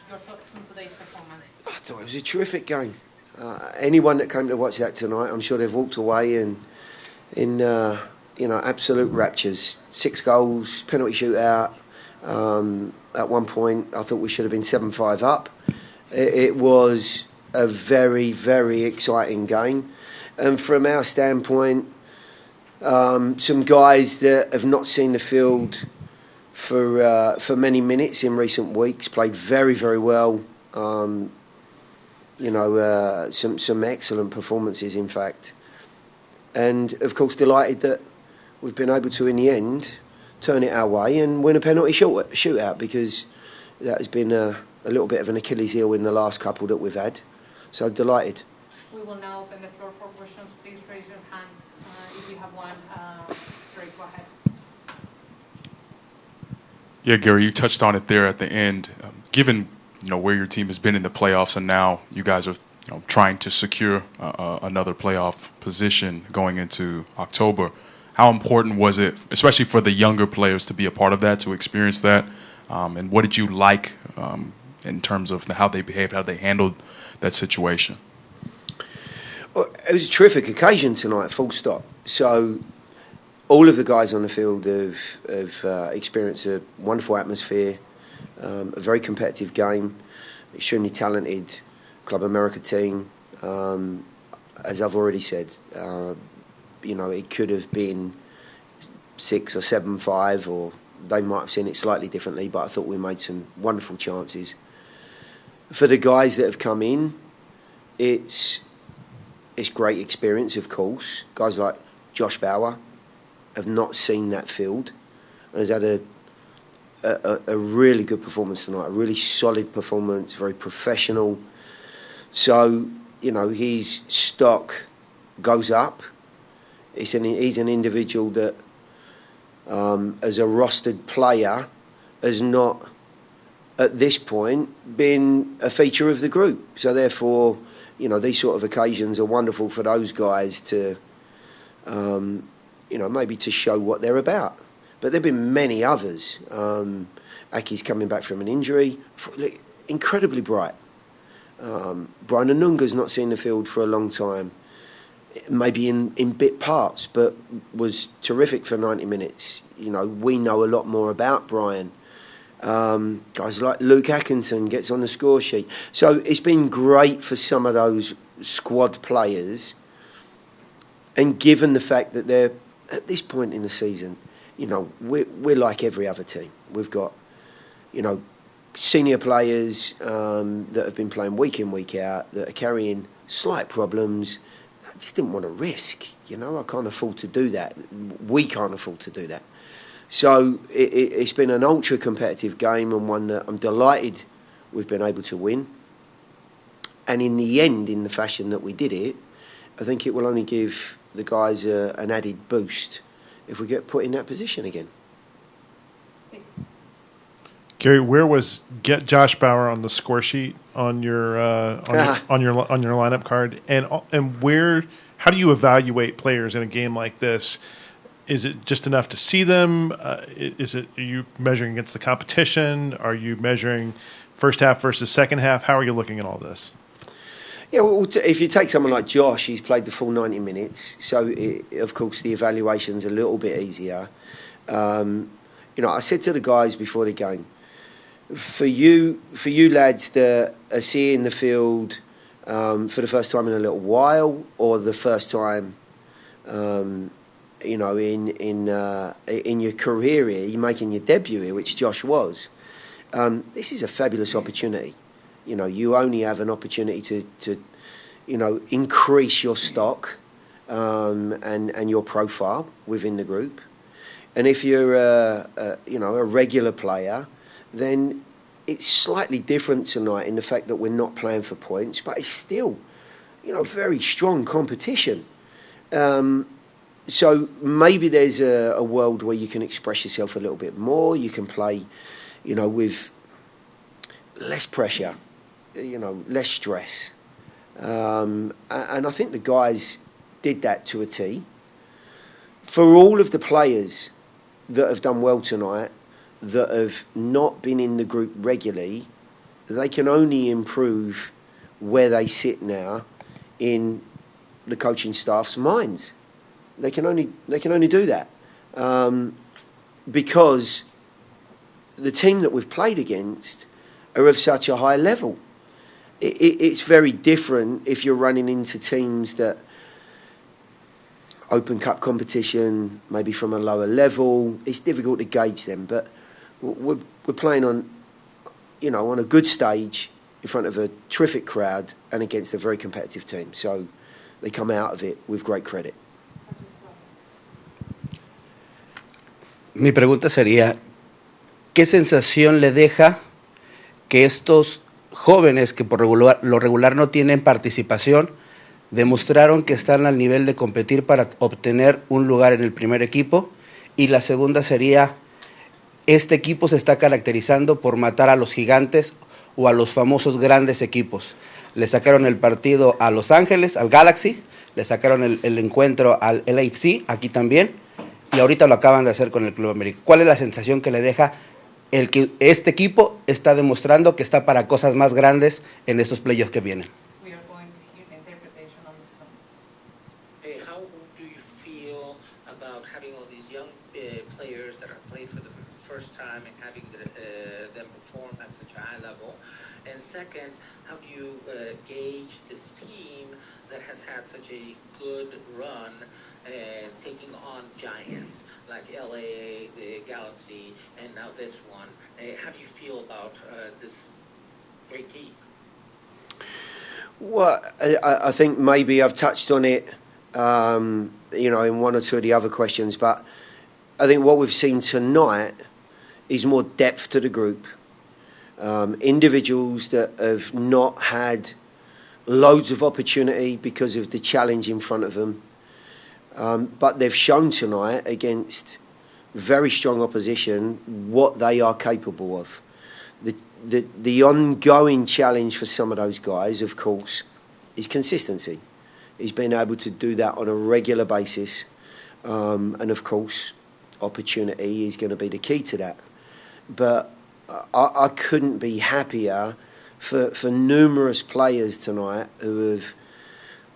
Your thoughts on today's performance? I thought it was a terrific game. Anyone that came to watch that tonight, I'm sure they've walked away in absolute raptures. 6 goals, penalty shootout. At one point, I thought we should have been 7-5 up. It was a very, very exciting game. And from our standpoint, some guys that have not seen the field for many minutes in recent weeks played very, very well. Some excellent performances, in fact. And, of course, delighted that we've been able to, in the end, turn it our way and win a penalty shootout, because that has been a little bit of an Achilles heel in the last couple that we've had. So, delighted. We will now open the floor for questions. Please raise your hand if you have one. Great, go ahead. Yeah, Gary, you touched on it there at the end. Given where your team has been in the playoffs, and now you guys are trying to secure another playoff position going into October, how important was it, especially for the younger players, to be a part of that, to experience that? And what did you like in terms of how they behaved, how they handled that situation? Well, it was a terrific occasion tonight, full stop. So all of the guys on the field have experienced a wonderful atmosphere, a very competitive game, extremely talented Club América team. As I've already said, it could have been 6 or 7-5, or they might have seen it slightly differently, but I thought we made some wonderful chances. For the guys that have come in, it's great experience, of course. Guys like Josh Bauer have not seen that field and has had a really good performance tonight, a really solid performance, very professional. So, his stock goes up. He's an individual that, as a rostered player, has not, at this point, been a feature of the group. So, therefore, these sort of occasions are wonderful for those guys to, maybe to show what they're about. But there have been many others. Aki's coming back from an injury, incredibly bright. Brian Anunga's not seen the field for a long time, maybe in bit parts, but was terrific for 90 minutes. We know a lot more about Brian. Guys like Luke Atkinson gets on the score sheet. So it's been great for some of those squad players. And given the fact that they're, at this point in the season, we're like every other team. We've got, senior players that have been playing week in, week out, that are carrying slight problems. I just didn't want to risk. I can't afford to do that. We can't afford to do that. So it's been an ultra competitive game, and one that I'm delighted we've been able to win. And in the end, in the fashion that we did it, I think it will only give the guys an added boost if we get put in that position again. Gary, where was get Josh Bauer on the score sheet on your on your lineup card, and where? How do you evaluate players in a game like this? Is it just enough to see them? Are you measuring against the competition? Are you measuring first half versus second half? How are you looking at all this? Yeah, well, if you take someone like Josh, he's played the full 90 minutes, so of course the evaluation's a little bit easier. I said to the guys before the game, for you lads that are seeing the field for the first time in a little while, or the first time, in your career here, you're making your debut here, which Josh was. This is a fabulous opportunity. You only have an opportunity to increase your stock and your profile within the group. And if you're a regular player, then it's slightly different tonight in the fact that we're not playing for points, but it's still, very strong competition. So maybe there's a world where you can express yourself a little bit more. You can play, with less pressure, less stress. And I think the guys did that to a T. For all of the players that have done well tonight, that have not been in the group regularly, they can only improve where they sit now in the coaching staff's minds. They can only do that because the team that we've played against are of such a high level. It's very different if you're running into teams that Open Cup competition, maybe from a lower level. It's difficult to gauge them, but we're playing on a good stage in front of a terrific crowd and against a very competitive team. So they come out of it with great credit. Mi pregunta sería, ¿qué sensación le deja que estos jóvenes que por lo regular no tienen participación demostraron que están al nivel de competir para obtener un lugar en el primer equipo? Y la segunda sería, este equipo se está caracterizando por matar a los gigantes o a los famosos grandes equipos. Le sacaron el partido a Los Ángeles, al Galaxy, le sacaron el encuentro al LAFC, aquí también, y ahorita lo acaban de hacer con el Club América. ¿Cuál es la sensación que le deja el que este equipo está demostrando que está para cosas más grandes en estos playoffs que vienen? How do you feel about having all these young players that have played for the first time and having them perform at such a high level? And second, how do you gauge this team that has had such a good run taking on giants like LA, the Galaxy, and now this one? How do you feel about this great team? Well, I think maybe I've touched on it, in one or two of the other questions, but I think what we've seen tonight is more depth to the group. Individuals that have not had loads of opportunity because of the challenge in front of them, but they've shown tonight against very strong opposition what they are capable of. The ongoing challenge for some of those guys, of course, is consistency. He's been able to do that on a regular basis, and of course, opportunity is going to be the key to that. But I couldn't be happier for numerous players tonight who have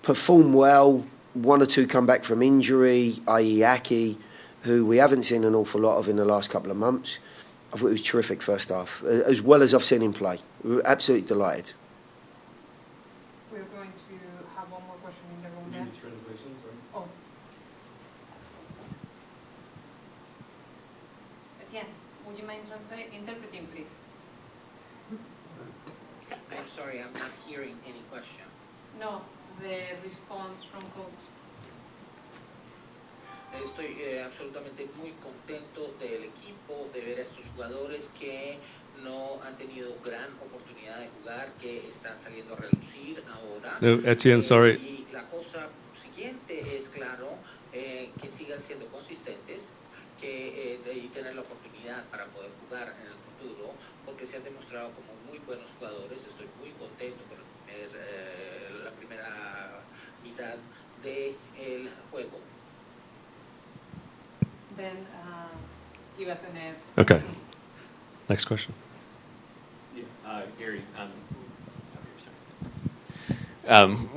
performed well. One or two come back from injury, i.e. Aki, who we haven't seen an awful lot of in the last couple of months. I thought it was terrific first half, as well as I've seen him play. We were absolutely delighted. We're going to have one more question in the room then. Translation, sorry. Oh. Etienne, would you mind interpreting, please? I'm sorry, I'm not hearing any question. No, the response from coach. Estoy absolutamente muy contento del equipo, de ver a estos jugadores que no han tenido gran oportunidad de jugar, que están saliendo a relucir ahora. No, Etienne, sorry. Y la cosa siguiente es, claro, que sigan siendo consistentes, y tener la oportunidad para poder jugar en el futuro, porque se han demostrado como muy buenos jugadores. Estoy muy contento con la primera mitad del juego. Then give us the next. Okay. Next question. Yeah, Gary,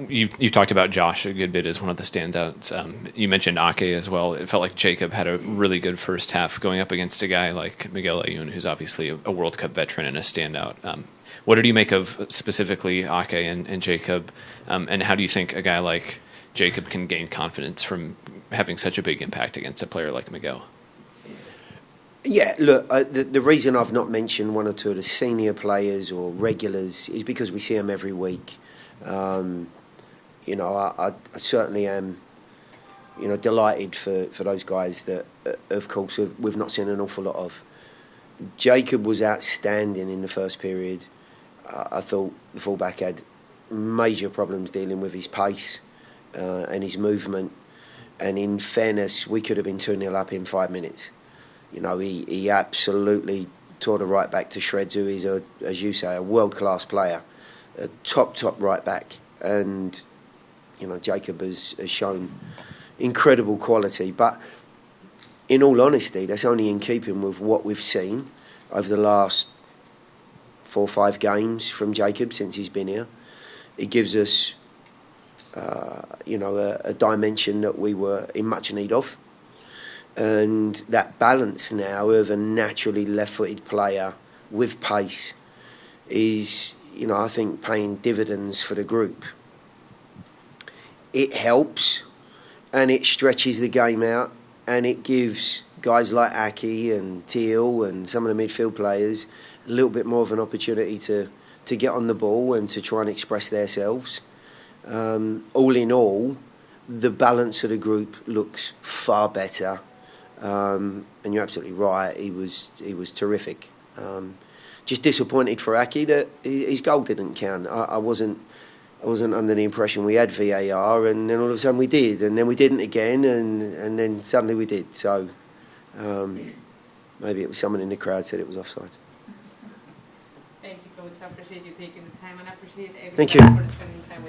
you've talked about Josh a good bit as one of the standouts. You mentioned Ake as well. It felt like Jacob had a really good first half going up against a guy like Miguel Ayun, who's obviously a World Cup veteran and a standout. What did you make of specifically Ake and Jacob, and how do you think a guy like Jacob can gain confidence from having such a big impact against a player like Miguel? Yeah, look, the reason I've not mentioned one or two of the senior players or regulars is because we see them every week. I certainly am, delighted for those guys that, of course, we've not seen an awful lot of. Jacob was outstanding in the first period. I thought the fullback had major problems dealing with his pace and his movement. And in fairness, we could have been 2-0 up in 5 minutes. He absolutely tore the right back to shreds, who is, as you say, a world-class player, a top right back. And, Jacob has shown incredible quality. But in all honesty, that's only in keeping with what we've seen over the last 4 or 5 games from Jacob since he's been here. It gives us, a dimension that we were in much need of. And that balance now of a naturally left-footed player with pace is, I think, paying dividends for the group. It helps, and it stretches the game out, and it gives guys like Aki and Teal and some of the midfield players a little bit more of an opportunity to get on the ball and to try and express themselves. All in all, the balance of the group looks far better. And you're absolutely right, he was terrific. Just disappointed for Aki that his goal didn't count. I wasn't under the impression we had VAR, and then all of a sudden we did, and then we didn't again, and then suddenly we did. So maybe it was someone in the crowd said it was offside. Thank you, Coach. I appreciate you taking the time, and I appreciate Thank everybody you. for spending time